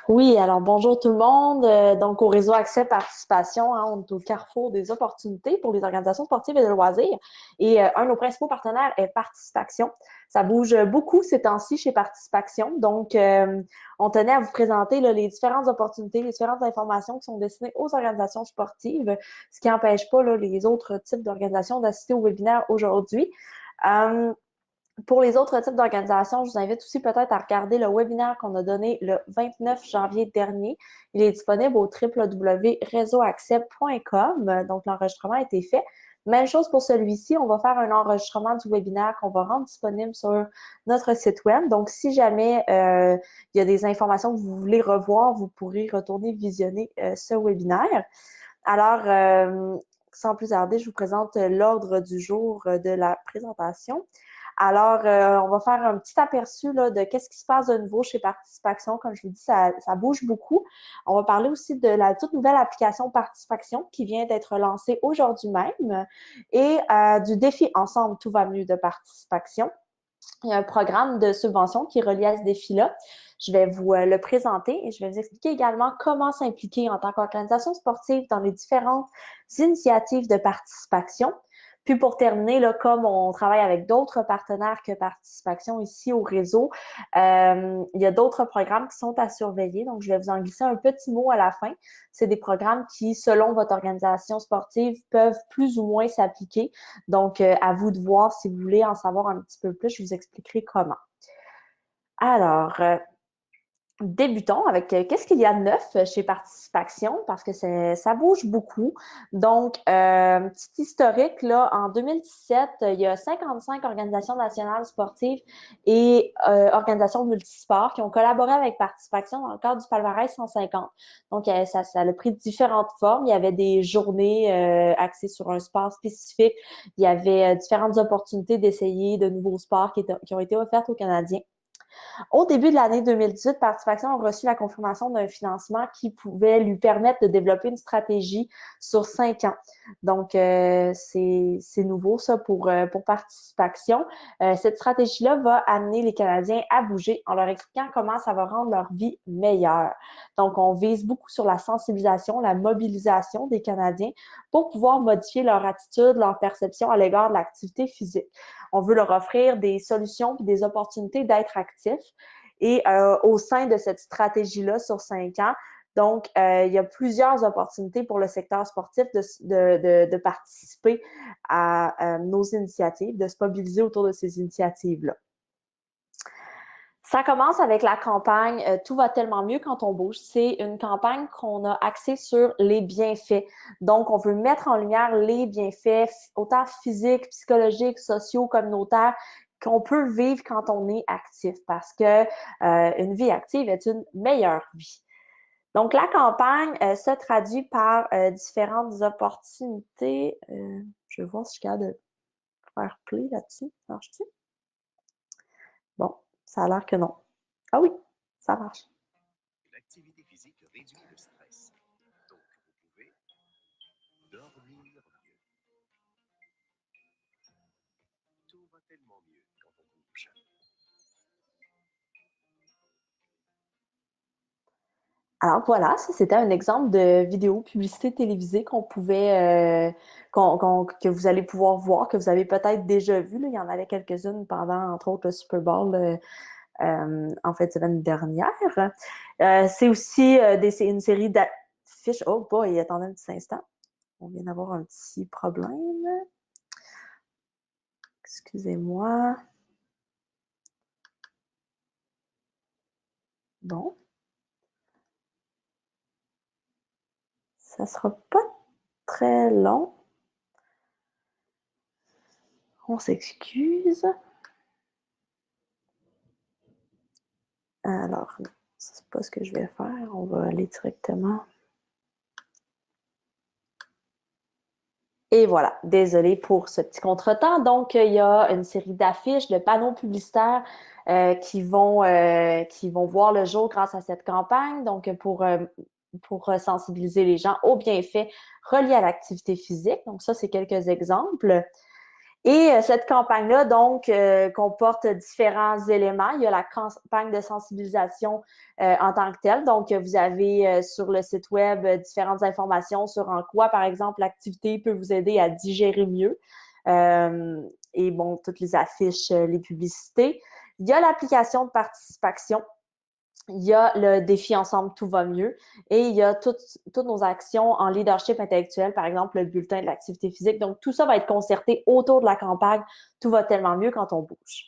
Oui, alors bonjour tout le monde. Donc, au réseau Accès Participation, hein, on est au carrefour des opportunités pour les organisations sportives et de loisirs. Et un de nos principaux partenaires est Participation. Ça bouge beaucoup ces temps-ci chez Participation. Donc, on tenait à vous présenter là, les différentes opportunités, les différentes informations qui sont destinées aux organisations sportives, ce qui n'empêche pas là, les autres types d'organisations d'assister au webinaire aujourd'hui. Euh, pour les autres types d'organisations, je vous invite aussi peut-être à regarder le webinaire qu'on a donné le 29 janvier dernier. Il est disponible au www.réseauaccès.com. Donc, l'enregistrement a été fait. Même chose pour celui-ci, on va faire un enregistrement du webinaire qu'on va rendre disponible sur notre site web. Donc, si jamais il y a des informations que vous voulez revoir, vous pourrez retourner visionner ce webinaire. Alors, sans plus tarder, je vous présente l'ordre du jour de la présentation. Alors, on va faire un petit aperçu là, de qu'est-ce qui se passe de nouveau chez Participation. Comme je vous dis, ça bouge beaucoup. On va parler aussi de la toute nouvelle application Participation qui vient d'être lancée aujourd'hui même et du défi Ensemble, tout va mieux de Participation. Il y a un programme de subvention qui est relié à ce défi-là. Je vais vous le présenter et je vais vous expliquer également comment s'impliquer en tant qu'organisation sportive dans les différentes initiatives de participation. Puis pour terminer, là, comme on travaille avec d'autres partenaires que Participation ici au réseau, il y a d'autres programmes qui sont à surveiller. Donc, je vais vous en glisser un petit mot à la fin. C'est des programmes qui, selon votre organisation sportive, peuvent plus ou moins s'appliquer. Donc, à vous de voir si vous voulez en savoir un petit peu plus. Je vous expliquerai comment. Alors, débutons avec qu'est-ce qu'il y a de neuf chez Participation parce que ça bouge beaucoup. Donc, petit historique, là, en 2017, il y a 55 organisations nationales sportives et organisations multisports qui ont collaboré avec Participation dans le cadre du palmarès 150. Donc, ça a pris différentes formes. Il y avait des journées axées sur un sport spécifique. Il y avait différentes opportunités d'essayer de nouveaux sports qui ont été offertes aux Canadiens. Au début de l'année 2018, Participation a reçu la confirmation d'un financement qui pouvait lui permettre de développer une stratégie sur 5 ans. Donc, c'est nouveau ça pour Participation. Cette stratégie-là va amener les Canadiens à bouger en leur expliquant comment ça va rendre leur vie meilleure. Donc, on vise beaucoup sur la sensibilisation, la mobilisation des Canadiens pour pouvoir modifier leur attitude, leur perception à l'égard de l'activité physique. On veut leur offrir des solutions et des opportunités d'être actifs. Et au sein de cette stratégie-là sur 5 ans, donc, il y a plusieurs opportunités pour le secteur sportif de participer à nos initiatives, de se mobiliser autour de ces initiatives-là. Ça commence avec la campagne Tout va tellement mieux quand on bouge. C'est une campagne qu'on a axée sur les bienfaits. Donc, on veut mettre en lumière les bienfaits, autant physiques, psychologiques, sociaux, communautaires, qu'on peut vivre quand on est actif parce que une vie active est une meilleure vie. Donc, la campagne se traduit par différentes opportunités. Je vais voir si je suis capable de faire play là-dessus. Marche-tu? Bon, ça a l'air que non. Ah oui, ça marche. L'activité physique réduit le stress. Donc, vous pouvez dormir mieux. Tout va tellement mieux quand on bouge. Alors voilà, ça c'était un exemple de vidéo publicité télévisée qu'on pouvait, que vous allez pouvoir voir, que vous avez peut-être déjà vu. Là. Il y en avait quelques-unes pendant, entre autres, le Super Bowl en fait semaine dernière. C'est aussi une série d'affiches. Oh boy, attendez un petit instant. On vient d'avoir un petit problème. Excusez-moi. Bon, ça sera pas très long. On s'excuse. Alors, non, c'est pas ce que je vais faire. On va aller directement. Et voilà, désolé pour ce petit contretemps. Donc, il y a une série d'affiches, de panneaux publicitaires qui vont voir le jour grâce à cette campagne. Donc, pour sensibiliser les gens aux bienfaits reliés à l'activité physique. Donc, ça, c'est quelques exemples. Et cette campagne-là, donc, comporte différents éléments. Il y a la campagne de sensibilisation en tant que telle. Donc, vous avez sur le site web différentes informations sur en quoi, par exemple, l'activité peut vous aider à digérer mieux. Et bon, toutes les affiches, les publicités. Il y a l'application de participation. Il y a le défi Ensemble, tout va mieux. Et il y a toutes nos actions en leadership intellectuel, par exemple le bulletin de l'activité physique. Donc, tout ça va être concerté autour de la campagne. Tout va tellement mieux quand on bouge.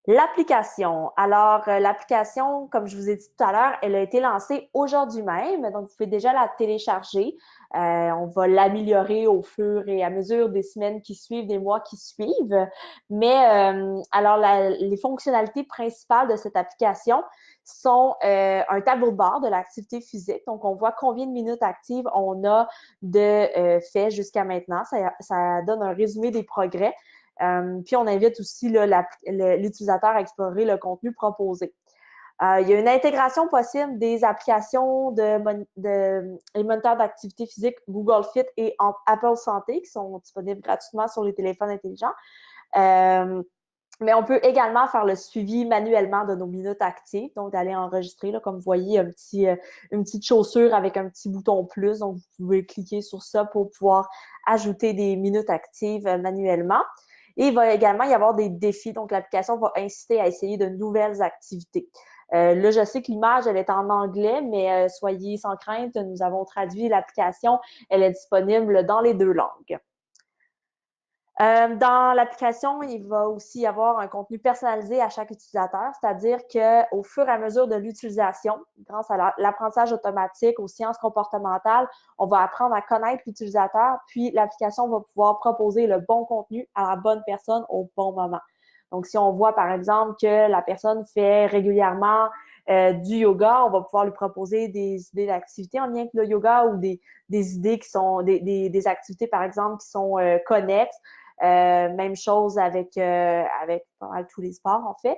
L'application. Alors, l'application, comme je vous ai dit tout à l'heure, elle a été lancée aujourd'hui même. Donc, vous pouvez déjà la télécharger. On va l'améliorer au fur et à mesure des semaines qui suivent, des mois qui suivent. Mais alors, les fonctionnalités principales de cette application sont un tableau de bord de l'activité physique. Donc, on voit combien de minutes actives on a de fait jusqu'à maintenant. Ça donne un résumé des progrès. Puis, on invite aussi l'utilisateur à explorer le contenu proposé. Il y a une intégration possible des applications les moniteurs d'activité physique Google Fit et Apple Santé qui sont disponibles gratuitement sur les téléphones intelligents. Mais on peut également faire le suivi manuellement de nos minutes actives, donc d'aller enregistrer, là, comme vous voyez, une petite chaussure avec un petit bouton plus. Donc, vous pouvez cliquer sur ça pour pouvoir ajouter des minutes actives manuellement. Et il va également y avoir des défis. Donc, l'application va inciter à essayer de nouvelles activités. Là, je sais que l'image, elle est en anglais, mais soyez sans crainte, nous avons traduit l'application. Elle est disponible dans les 2 langues. Dans l'application, il va aussi y avoir un contenu personnalisé à chaque utilisateur, c'est-à-dire qu'au fur et à mesure de l'utilisation, grâce à l'apprentissage automatique, aux sciences comportementales, on va apprendre à connaître l'utilisateur, puis l'application va pouvoir proposer le bon contenu à la bonne personne au bon moment. Donc, si on voit, par exemple, que la personne fait régulièrement du yoga, on va pouvoir lui proposer des idées d'activités en lien avec le yoga ou des idées qui sont des activités, par exemple, qui sont connexes. Même chose avec pas mal tous les sports, en fait.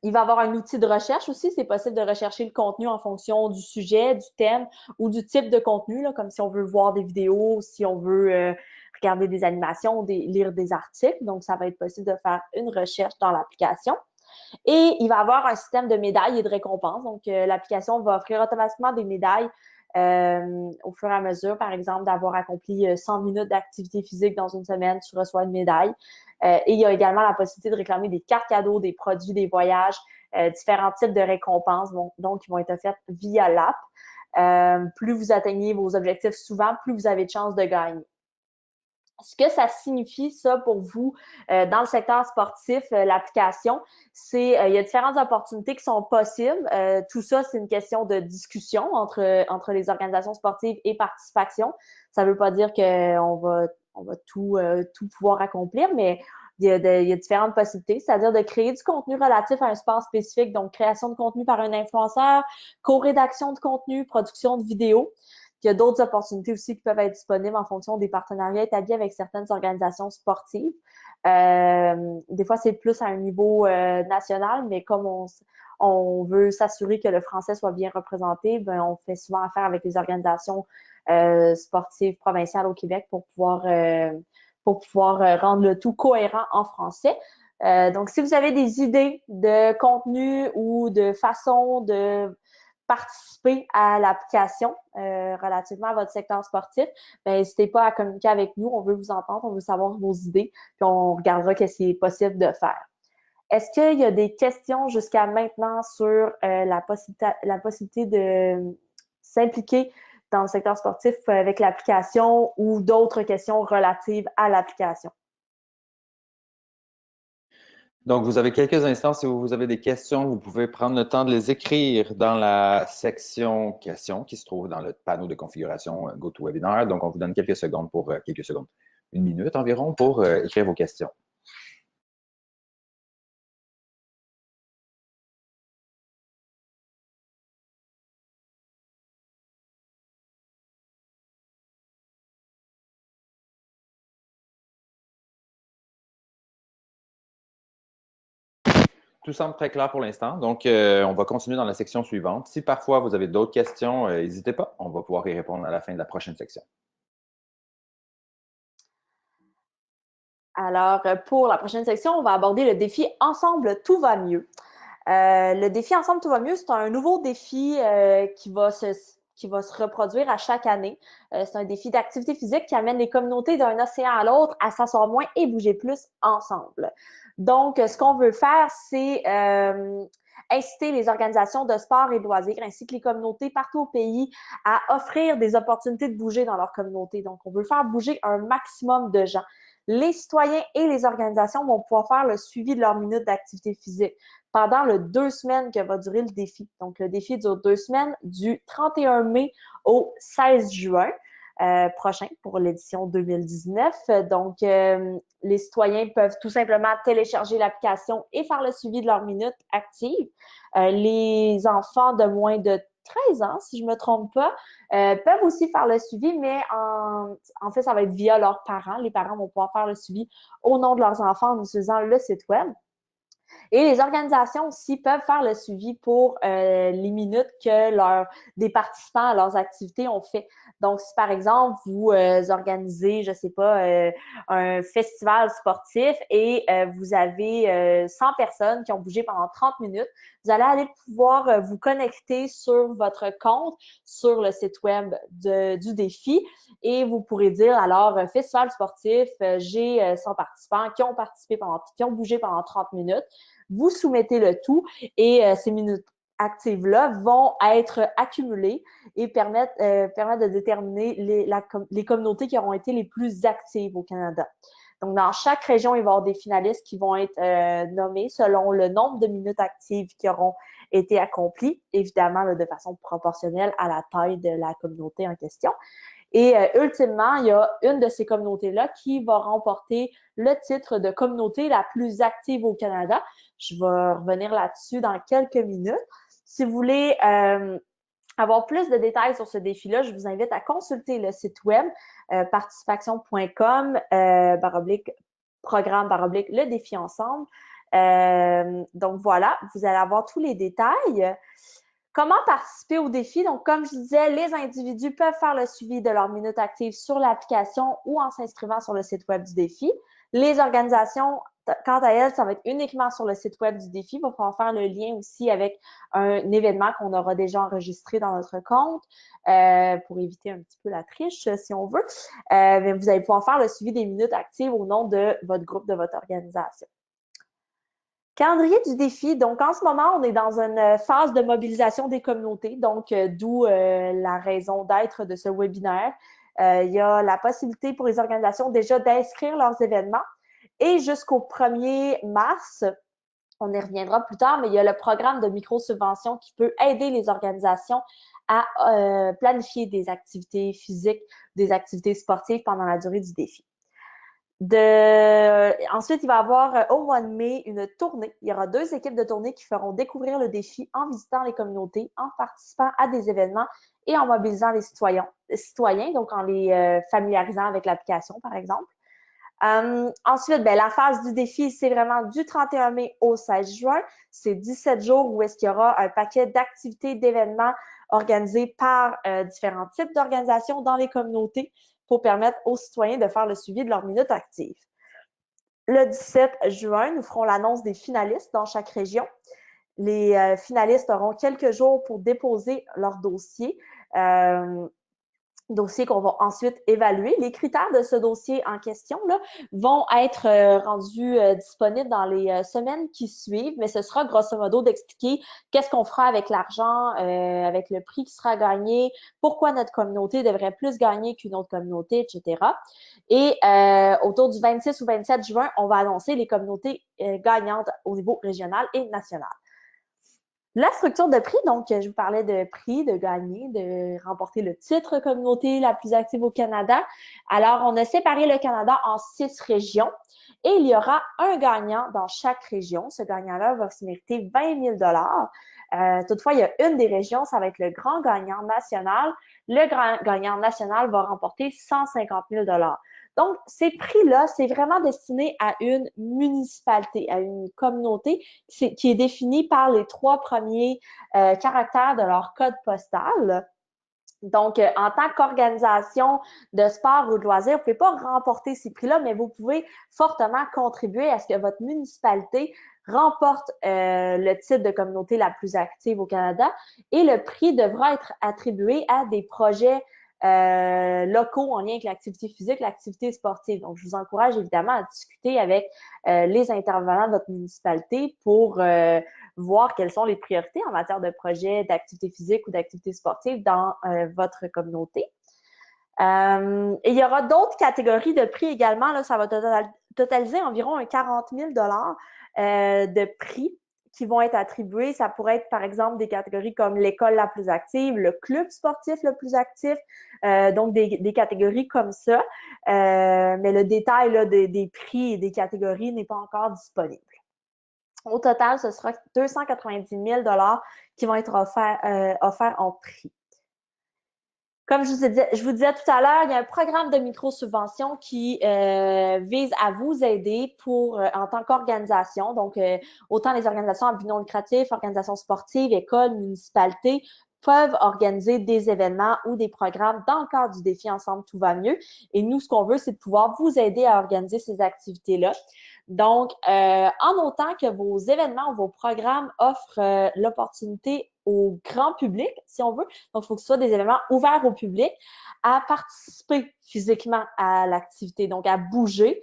Il va y avoir un outil de recherche aussi. C'est possible de rechercher le contenu en fonction du sujet, du thème ou du type de contenu, là, comme si on veut voir des vidéos, si on veut regarder des animations, lire des articles. Donc, ça va être possible de faire une recherche dans l'application. Et il va y avoir un système de médailles et de récompenses. Donc, l'application va offrir automatiquement des médailles au fur et à mesure, par exemple, d'avoir accompli 100 minutes d'activité physique dans une semaine, tu reçois une médaille. Et il y a également la possibilité de réclamer des cartes cadeaux, des produits, des voyages, différents types de récompenses, donc qui vont être offertes via l'app. Plus vous atteignez vos objectifs souvent, plus vous avez de chances de gagner. Ce que ça signifie, ça, pour vous, dans le secteur sportif, l'application, c'est il y a différentes opportunités qui sont possibles. Tout ça, c'est une question de discussion entre les organisations sportives et participation. Ça ne veut pas dire qu'on va tout pouvoir accomplir, mais il y a différentes possibilités, c'est-à-dire de créer du contenu relatif à un sport spécifique, donc création de contenu par un influenceur, co-rédaction de contenu, production de vidéos. Il y a d'autres opportunités aussi qui peuvent être disponibles en fonction des partenariats établis avec certaines organisations sportives. Des fois, c'est plus à un niveau national, mais comme on veut s'assurer que le français soit bien représenté, ben, on fait souvent affaire avec les organisations sportives provinciales au Québec pour pouvoir rendre le tout cohérent en français. Donc, si vous avez des idées de contenu ou de façon de participer à l'application relativement à votre secteur sportif, ben, n'hésitez pas à communiquer avec nous. On veut vous entendre, on veut savoir vos idées, puis on regardera ce qui est possible de faire. Est-ce qu'il y a des questions jusqu'à maintenant sur la possibilité de s'impliquer dans le secteur sportif avec l'application ou d'autres questions relatives à l'application? Donc, vous avez quelques instants. Si vous avez des questions, vous pouvez prendre le temps de les écrire dans la section questions qui se trouve dans le panneau de configuration GoToWebinar. Donc, on vous donne quelques secondes une minute environ pour écrire vos questions. Tout semble très clair pour l'instant. Donc, on va continuer dans la section suivante. Si parfois vous avez d'autres questions, n'hésitez pas. On va pouvoir y répondre à la fin de la prochaine section. Alors, pour la prochaine section, on va aborder le défi « Ensemble, tout va mieux ». Le défi « Ensemble, tout va mieux », c'est un nouveau défi qui va se reproduire à chaque année. C'est un défi d'activité physique qui amène les communautés d'un océan à l'autre à s'asseoir moins et bouger plus ensemble. Donc, ce qu'on veut faire, c'est inciter les organisations de sport et de loisirs ainsi que les communautés partout au pays à offrir des opportunités de bouger dans leur communauté. Donc, on veut faire bouger un maximum de gens. Les citoyens et les organisations vont pouvoir faire le suivi de leur minute d'activité physique pendant les 2 semaines que va durer le défi. Donc, le défi dure 2 semaines, du 31 mai au 16 juin prochain pour l'édition 2019. Donc, les citoyens peuvent tout simplement télécharger l'application et faire le suivi de leur minute active. Les enfants de moins de 13 ans, si je ne me trompe pas, peuvent aussi faire le suivi, mais en fait, ça va être via leurs parents. Les parents vont pouvoir faire le suivi au nom de leurs enfants en utilisant le site web. Et les organisations aussi peuvent faire le suivi pour les minutes que des participants à leurs activités ont fait. Donc, si par exemple, vous organisez, je sais pas, un festival sportif et vous avez 100 personnes qui ont bougé pendant 30 minutes, vous allez aller pouvoir vous connecter sur votre compte sur le site web du défi et vous pourrez dire, alors, festival sportif, j'ai 100 participants qui ont bougé pendant 30 minutes. Vous soumettez le tout et ces minutes actives-là vont être accumulées et permettre de déterminer les communautés qui auront été les plus actives au Canada. Donc, dans chaque région, il va y avoir des finalistes qui vont être nommés selon le nombre de minutes actives qui auront été accomplies, évidemment là, de façon proportionnelle à la taille de la communauté en question. Et ultimement, il y a une de ces communautés-là qui va remporter le titre de communauté la plus active au Canada. Je vais revenir là-dessus dans quelques minutes. Si vous voulez avoir plus de détails sur ce défi-là, je vous invite à consulter le site web participation.com programme le défi ensemble. Donc voilà, vous allez avoir tous les détails. Comment participer au défi? Donc, comme je disais, les individus peuvent faire le suivi de leur minute active sur l'application ou en s'inscrivant sur le site web du défi. Les organisations, quant à elles, ça va être uniquement sur le site web du défi. Il va falloir faire le lien aussi avec un événement qu'on aura déjà enregistré dans notre compte pour éviter un petit peu la triche, si on veut. Mais vous allez pouvoir faire le suivi des minutes actives au nom de votre groupe, de votre organisation. Calendrier du défi. Donc, en ce moment, on est dans une phase de mobilisation des communautés, donc d'où la raison d'être de ce webinaire. Il y a la possibilité pour les organisations déjà d'inscrire leurs événements et jusqu'au 1er mars, on y reviendra plus tard, mais il y a le programme de micro-subvention qui peut aider les organisations à planifier des activités physiques, des activités sportives pendant la durée du défi. Ensuite, il va y avoir au mois de mai une tournée. Il y aura 2 équipes de tournée qui feront découvrir le défi en visitant les communautés, en participant à des événements et en mobilisant les citoyens, donc en les familiarisant avec l'application, par exemple. Ensuite, la phase du défi, c'est vraiment du 31 mai au 16 juin. C'est 17 jours où est-ce qu'il y aura un paquet d'activités, d'événements organisés par différents types d'organisations dans les communautés pour permettre aux citoyens de faire le suivi de leur minute active. Le 17 juin, nous ferons l'annonce des finalistes dans chaque région. Les finalistes auront quelques jours pour déposer leur dossier. Dossier qu'on va ensuite évaluer. Les critères de ce dossier en question là, vont être rendus disponibles dans les semaines qui suivent, mais ce sera grosso modo d'expliquer qu'est-ce qu'on fera avec l'argent, avec le prix qui sera gagné, pourquoi notre communauté devrait plus gagner qu'une autre communauté, etc. Et autour du 26 ou 27 juin, on va annoncer les communautés gagnantes au niveau régional et national. La structure de prix, donc je vous parlais de prix, de gagner, de remporter le titre communauté la plus active au Canada. Alors, on a séparé le Canada en 6 régions et il y aura un gagnant dans chaque région. Ce gagnant-là va se mériter 20 000 toutefois, il y a une des régions, ça va être le grand gagnant national. Le grand gagnant national va remporter 150 000 Donc, ces prix-là, c'est vraiment destiné à une municipalité, à une communauté qui est définie par les 3 premiers caractères de leur code postal. Donc, en tant qu'organisation de sport ou de loisirs, vous ne pouvez pas remporter ces prix-là, mais vous pouvez fortement contribuer à ce que votre municipalité remporte le titre de communauté la plus active au Canada et le prix devra être attribué à des projets locaux en lien avec l'activité physique, l'activité sportive. Donc, je vous encourage évidemment à discuter avec les intervenants de votre municipalité pour voir quelles sont les priorités en matière de projets d'activité physique ou d'activité sportive dans votre communauté. Et il y aura d'autres catégories de prix également. Là, ça va totaliser environ 40 000 de prix qui vont être attribués. Ça pourrait être, par exemple, des catégories comme l'école la plus active, le club sportif le plus actif, donc des catégories comme ça. Mais le détail là, des prix et des catégories n'est pas encore disponible. Au total, ce sera 290 000 qui vont être offerts en prix. Comme je vous disais tout à l'heure, il y a un programme de micro-subvention qui vise à vous aider en tant qu'organisation, donc autant les organisations à but non lucratif, organisations sportives, écoles, municipalités, peuvent organiser des événements ou des programmes dans le cadre du défi Ensemble, tout va mieux. Et nous, ce qu'on veut, c'est de pouvoir vous aider à organiser ces activités-là. Donc, en autant que vos événements ou vos programmes offrent l'opportunité au grand public, si on veut, donc il faut que ce soit des événements ouverts au public, à participer physiquement à l'activité, donc à bouger,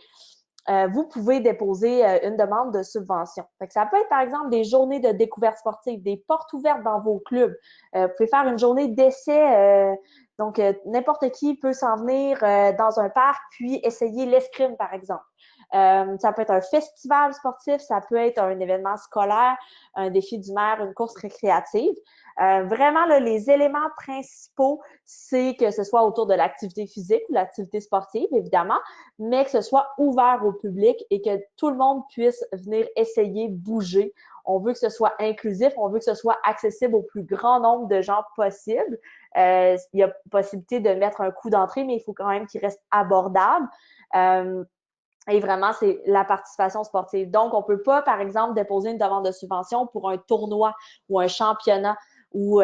vous pouvez déposer une demande de subvention. Fait que ça peut être, par exemple, des journées de découverte sportive, des portes ouvertes dans vos clubs. Vous pouvez faire une journée d'essai. Donc, n'importe qui peut s'en venir dans un parc puis essayer l'escrime, par exemple. Ça peut être un festival sportif, ça peut être un événement scolaire, un défi du maire, une course récréative. Vraiment, là, les éléments principaux, c'est que ce soit autour de l'activité physique ou l'activité sportive, évidemment, mais que ce soit ouvert au public et que tout le monde puisse venir essayer, bouger. On veut que ce soit inclusif, on veut que ce soit accessible au plus grand nombre de gens possible. Il y a possibilité de mettre un coût d'entrée, mais il faut quand même qu'il reste abordable. Et vraiment, c'est la participation sportive. Donc, on peut pas, par exemple, déposer une demande de subvention pour un tournoi ou un championnat ou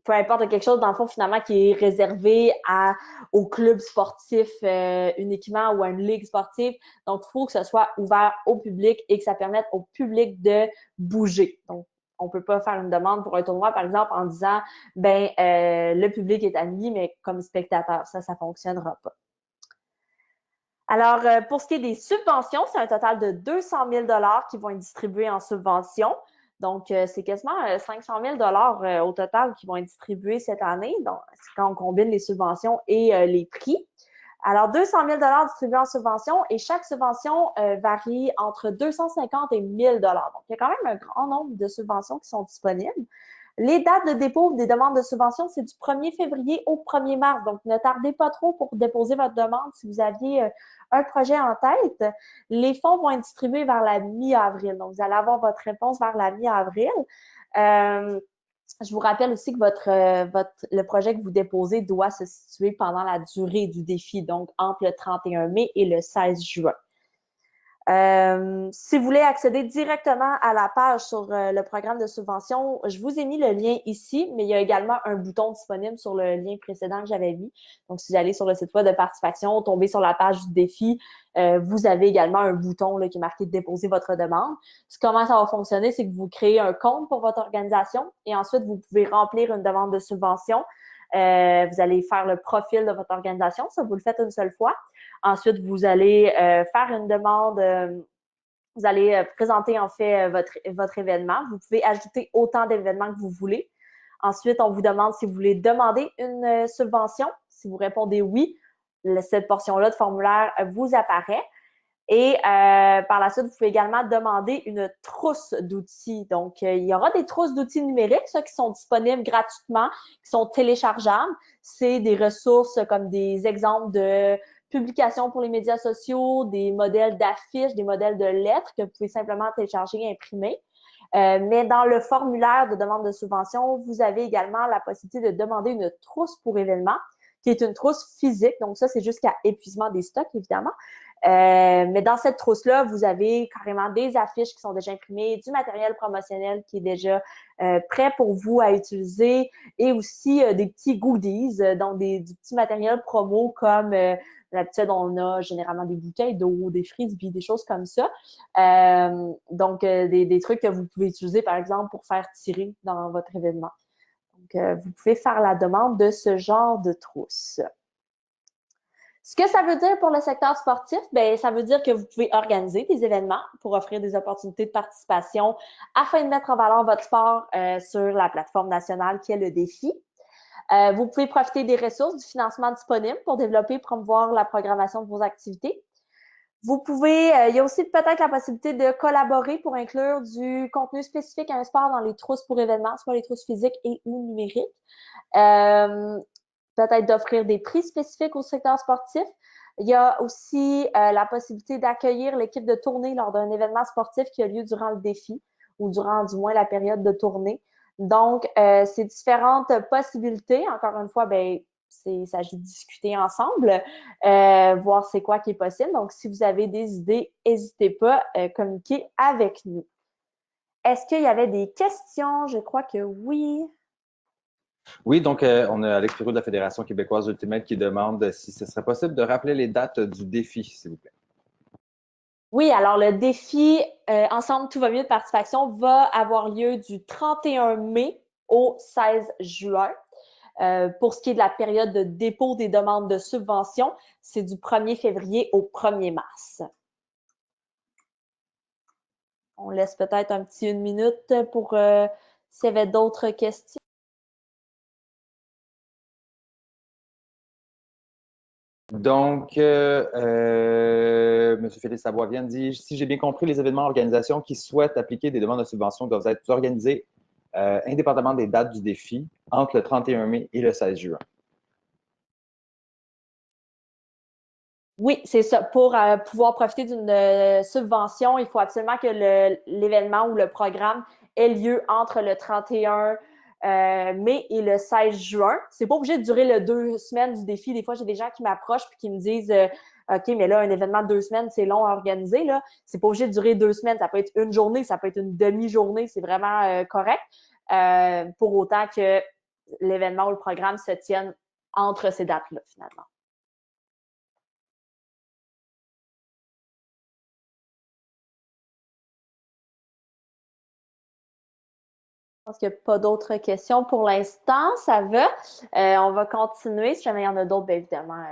peu importe quelque chose, dans le fond, finalement, qui est réservé au club sportif uniquement ou à une ligue sportive. Donc, il faut que ce soit ouvert au public et que ça permette au public de bouger. Donc, on peut pas faire une demande pour un tournoi, par exemple, en disant, le public est admis, mais comme spectateur. Ça fonctionnera pas. Alors, pour ce qui est des subventions, c'est un total de 200 000 qui vont être distribués en subventions. Donc, c'est quasiment 500 000 au total qui vont être distribués cette année. Donc, c'est quand on combine les subventions et les prix. Alors, 200 000 distribués en subventions et chaque subvention varie entre 250 et 1 000 Donc, il y a quand même un grand nombre de subventions qui sont disponibles. Les dates de dépôt des demandes de subvention, c'est du 1er février au 1er mars. Donc, ne tardez pas trop pour déposer votre demande si vous aviez un projet en tête. Les fonds vont être distribués vers la mi-avril. Donc, vous allez avoir votre réponse vers la mi-avril. Je vous rappelle aussi que le projet que vous déposez doit se situer pendant la durée du défi, donc entre le 31 mai et le 16 juin. Si vous voulez accéder directement à la page sur le programme de subvention, je vous ai mis le lien ici, mais il y a également un bouton disponible sur le lien précédent que j'avais mis. Donc, si vous allez sur le site web de participation, tombez sur la page du défi, vous avez également un bouton là, qui est marqué « Déposer votre demande ». Comment ça va fonctionner, c'est que vous créez un compte pour votre organisation et ensuite, vous pouvez remplir une demande de subvention. Vous allez faire le profil de votre organisation. Ça, vous le faites une seule fois. Ensuite, vous allez faire une demande, vous allez présenter en fait votre événement. Vous pouvez ajouter autant d'événements que vous voulez. Ensuite, on vous demande si vous voulez demander une subvention. Si vous répondez oui, cette portion-là de formulaire vous apparaît. Et par la suite, vous pouvez également demander une trousse d'outils. Donc, il y aura des trousses d'outils numériques, ça, qui sont disponibles gratuitement, qui sont téléchargeables. C'est des ressources comme des exemples de publications pour les médias sociaux, des modèles d'affiches, des modèles de lettres que vous pouvez simplement télécharger et imprimer. Mais dans le formulaire de demande de subvention, vous avez également la possibilité de demander une trousse pour événement, qui est une trousse physique. Donc, ça, c'est jusqu'à épuisement des stocks, évidemment. Mais dans cette trousse-là, vous avez carrément des affiches qui sont déjà imprimées, du matériel promotionnel qui est déjà prêt pour vous à utiliser et aussi des petits goodies, donc du petit matériel promo comme d'habitude, on a généralement des bouteilles d'eau, des frisbees, des choses comme ça. Donc, des trucs que vous pouvez utiliser, par exemple, pour faire tirer dans votre événement. Donc, vous pouvez faire la demande de ce genre de trousse. Ce que ça veut dire pour le secteur sportif, ben ça veut dire que vous pouvez organiser des événements pour offrir des opportunités de participation afin de mettre en valeur votre sport sur la plateforme nationale qui est le défi. Vous pouvez profiter des ressources du financement disponible pour développer et promouvoir la programmation de vos activités. Vous pouvez, il y a aussi peut-être la possibilité de collaborer pour inclure du contenu spécifique à un sport dans les trousses pour événements, soit les trousses physiques et ou numériques. Peut-être d'offrir des prix spécifiques au secteur sportif. Il y a aussi la possibilité d'accueillir l'équipe de tournée lors d'un événement sportif qui a lieu durant le défi ou durant du moins la période de tournée. Donc, ces différentes possibilités, encore une fois, ben, il s'agit de discuter ensemble, voir c'est quoi qui est possible. Donc, si vous avez des idées, n'hésitez pas à communiquer avec nous. Est-ce qu'il y avait des questions? Je crois que oui. Oui, donc on a Alex Pirou de la Fédération québécoise Ultimate qui demande si ce serait possible de rappeler les dates du défi, s'il vous plaît. Oui, alors le défi Ensemble tout va mieux de participation va avoir lieu du 31 mai au 16 juin. Pour ce qui est de la période de dépôt des demandes de subvention, c'est du 1er février au 1er mars. On laisse peut-être un petit 1 minute pour s'il y avait d'autres questions. Donc, M. Félix Savoie-Vienne dit, si j'ai bien compris, les événements organisations qui souhaitent appliquer des demandes de subvention doivent être organisés indépendamment des dates du défi entre le 31 mai et le 16 juin. Oui, c'est ça. Pour pouvoir profiter d'une subvention, il faut absolument que l'événement ou le programme ait lieu entre le 31 mai et le 16 juin. C'est pas obligé de durer les 2 semaines du défi. Des fois, j'ai des gens qui m'approchent et qui me disent OK, mais là, un événement de 2 semaines, c'est long à organiser. Là. C'est pas obligé de durer 2 semaines. Ça peut être une journée, ça peut être une demi-journée. C'est vraiment correct. Pour autant que l'événement ou le programme se tienne entre ces dates-là, finalement. Je pense qu'il n'y a pas d'autres questions pour l'instant. Ça va. On va continuer. Si jamais il y en a d'autres, bien évidemment,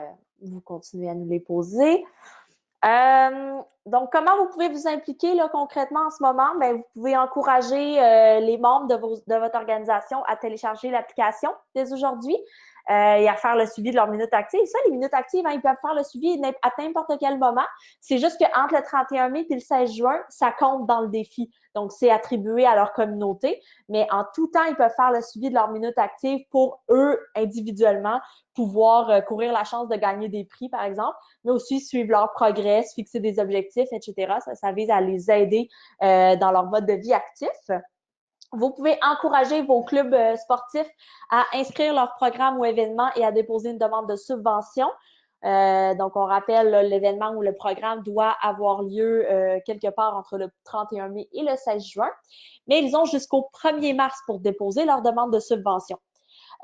vous continuez à nous les poser. Donc, comment vous pouvez vous impliquer là, concrètement en ce moment? Bien, vous pouvez encourager les membres de votre organisation à télécharger l'application dès aujourd'hui et à faire le suivi de leurs minutes actives. Ça, les minutes actives, hein, ils peuvent faire le suivi à n'importe quel moment. C'est juste qu'entre le 31 mai et le 16 juin, ça compte dans le défi. Donc, c'est attribué à leur communauté. Mais en tout temps, ils peuvent faire le suivi de leurs minutes actives pour eux, individuellement, pouvoir courir la chance de gagner des prix, par exemple, mais aussi suivre leur progrès, se fixer des objectifs, etc. Ça vise à les aider dans leur mode de vie actif. Vous pouvez encourager vos clubs sportifs à inscrire leur programme ou événement et à déposer une demande de subvention. Donc, on rappelle, l'événement ou le programme doit avoir lieu quelque part entre le 31 mai et le 16 juin, mais ils ont jusqu'au 1er mars pour déposer leur demande de subvention.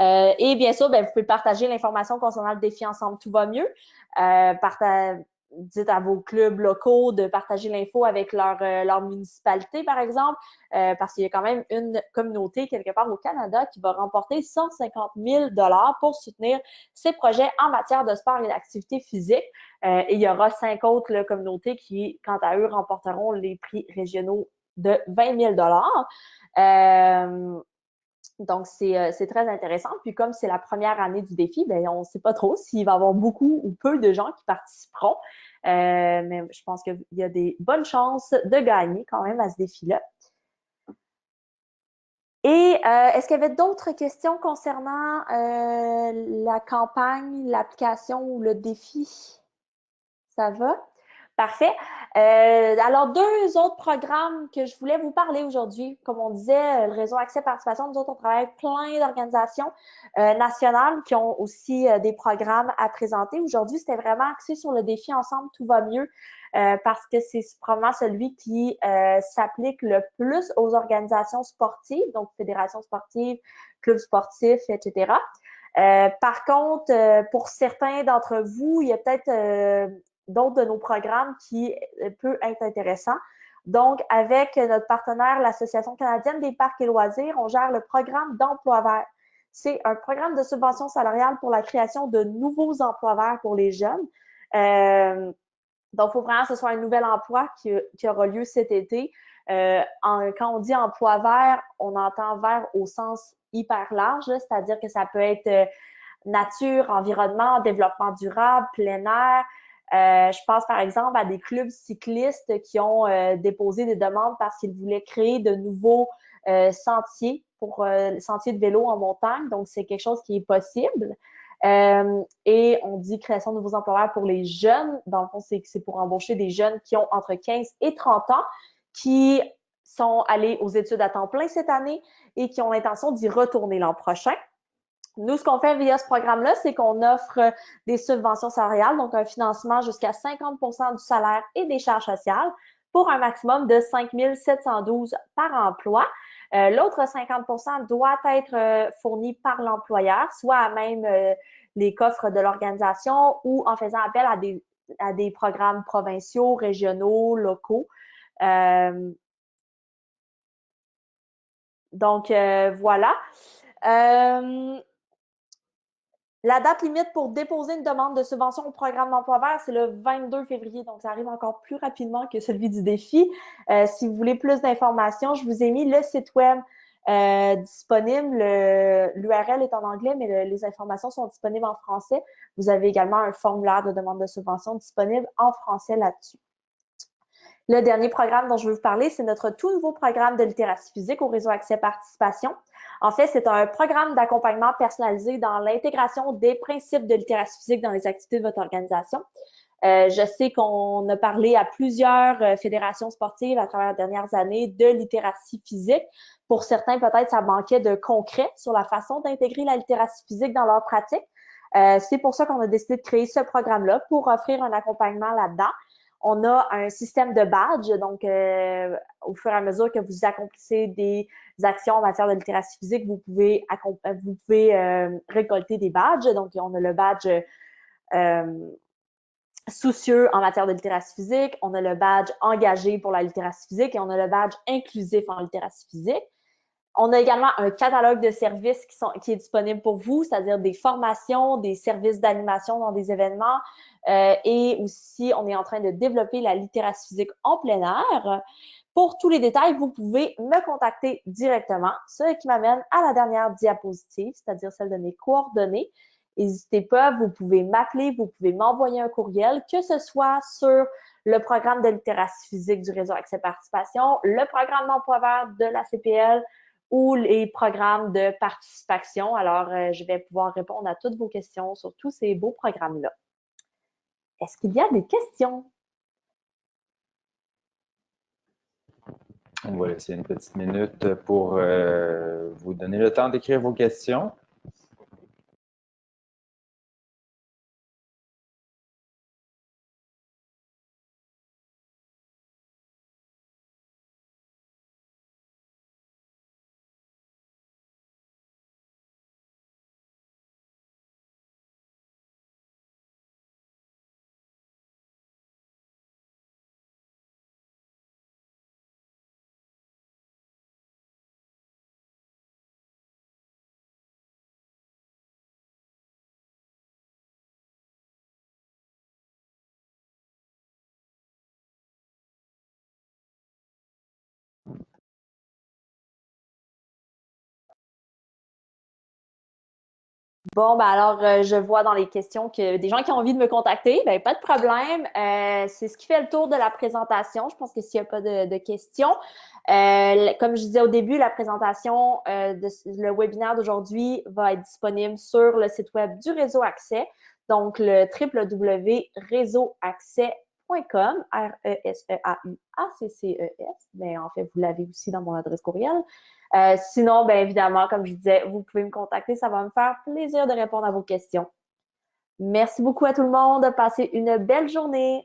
Et bien sûr, ben, vous pouvez partager l'information concernant le défi Ensemble tout va mieux. Dites à vos clubs locaux de partager l'info avec leur municipalité, par exemple, parce qu'il y a quand même une communauté quelque part au Canada qui va remporter 150 000 $ pour soutenir ses projets en matière de sport et d'activité physique. Et il y aura 5 autres là, communautés qui, quant à eux, remporteront les prix régionaux de 20 000 $. Donc, c'est très intéressant. Puis, comme c'est la première année du défi, ben on ne sait pas trop s'il va y avoir beaucoup ou peu de gens qui participeront. Mais je pense qu'il y a des bonnes chances de gagner quand même à ce défi-là. Et est-ce qu'il y avait d'autres questions concernant la campagne, l'application ou le défi? Ça va? Parfait. Alors, deux autres programmes que je voulais vous parler aujourd'hui. Comme on disait, le réseau Accès Participation, nous autres, on travaille avec plein d'organisations nationales qui ont aussi des programmes à présenter. Aujourd'hui, c'était vraiment axé sur le défi Ensemble, tout va mieux, parce que c'est probablement celui qui s'applique le plus aux organisations sportives, donc fédérations sportives, clubs sportifs, etc. Par contre, pour certains d'entre vous, il y a peut-être d'autres de nos programmes qui peut être intéressant. Donc, avec notre partenaire, l'Association canadienne des parcs et loisirs, on gère le programme d'emploi vert. C'est un programme de subvention salariale pour la création de nouveaux emplois verts pour les jeunes. Donc, il faut vraiment que ce soit un nouvel emploi qui aura lieu cet été. Quand on dit emploi vert, on entend vert au sens hyper large, c'est-à-dire que ça peut être nature, environnement, développement durable, plein air. Je pense par exemple à des clubs cyclistes qui ont déposé des demandes parce qu'ils voulaient créer de nouveaux sentiers pour sentiers de vélo en montagne. Donc, c'est quelque chose qui est possible. Et on dit création de nouveaux emplois pour les jeunes. Dans le fond, c'est pour embaucher des jeunes qui ont entre 15 et 30 ans, qui sont allés aux études à temps plein cette année et qui ont l'intention d'y retourner l'an prochain. Nous, ce qu'on fait via ce programme-là, c'est qu'on offre des subventions salariales, donc un financement jusqu'à 50 du salaire et des charges sociales pour un maximum de 5 712 par emploi. L'autre 50 doit être fourni par l'employeur, soit à même les coffres de l'organisation ou en faisant appel à des programmes provinciaux, régionaux, locaux. Donc, voilà. La date limite pour déposer une demande de subvention au programme d'emploi vert, c'est le 22 février, donc ça arrive encore plus rapidement que celui du défi. Si vous voulez plus d'informations, je vous ai mis le site web disponible. L'URL est en anglais, mais les informations sont disponibles en français. Vous avez également un formulaire de demande de subvention disponible en français là-dessus. Le dernier programme dont je veux vous parler, c'est notre tout nouveau programme de littératie physique au réseau Accès Participation. En fait, c'est un programme d'accompagnement personnalisé dans l'intégration des principes de littératie physique dans les activités de votre organisation. Je sais qu'on a parlé à plusieurs fédérations sportives à travers les dernières années de littératie physique. Pour certains, peut-être, ça manquait de concret sur la façon d'intégrer la littératie physique dans leur pratique. C'est pour ça qu'on a décidé de créer ce programme-là pour offrir un accompagnement là-dedans. On a un système de badge, donc au fur et à mesure que vous accomplissez des actions en matière de littératie physique, vous pouvez récolter des badges. Donc, on a le badge soucieux en matière de littératie physique, on a le badge engagé pour la littératie physique et on a le badge inclusif en littératie physique. On a également un catalogue de services qui est disponible pour vous, c'est-à-dire des formations, des services d'animation dans des événements et aussi, on est en train de développer la littératie physique en plein air. Pour tous les détails, vous pouvez me contacter directement, ce qui m'amène à la dernière diapositive, c'est-à-dire celle de mes coordonnées. N'hésitez pas, vous pouvez m'appeler, vous pouvez m'envoyer un courriel, que ce soit sur le programme de littératie physique du réseau Accès Participation, le programme d'emploi vert de la CPL, ou les programmes de participation. Alors, je vais pouvoir répondre à toutes vos questions sur tous ces beaux programmes-là. Est-ce qu'il y a des questions? On va laisser une petite minute pour vous donner le temps d'écrire vos questions. Bon, ben alors, je vois dans les questions que des gens qui ont envie de me contacter, ben pas de problème. C'est ce qui fait le tour de la présentation. Je pense que s'il n'y a pas de questions, comme je disais au début, la présentation le webinaire d'aujourd'hui va être disponible sur le site web du Réseau Accès, donc le www.réseauaccès.ca. reseauacces, R-E-S-E-A-U-A-C-C-E-S. Mais en fait, vous l'avez aussi dans mon adresse courriel. Sinon, bien évidemment, comme je disais, vous pouvez me contacter. Ça va me faire plaisir de répondre à vos questions. Merci beaucoup à tout le monde. Passez une belle journée.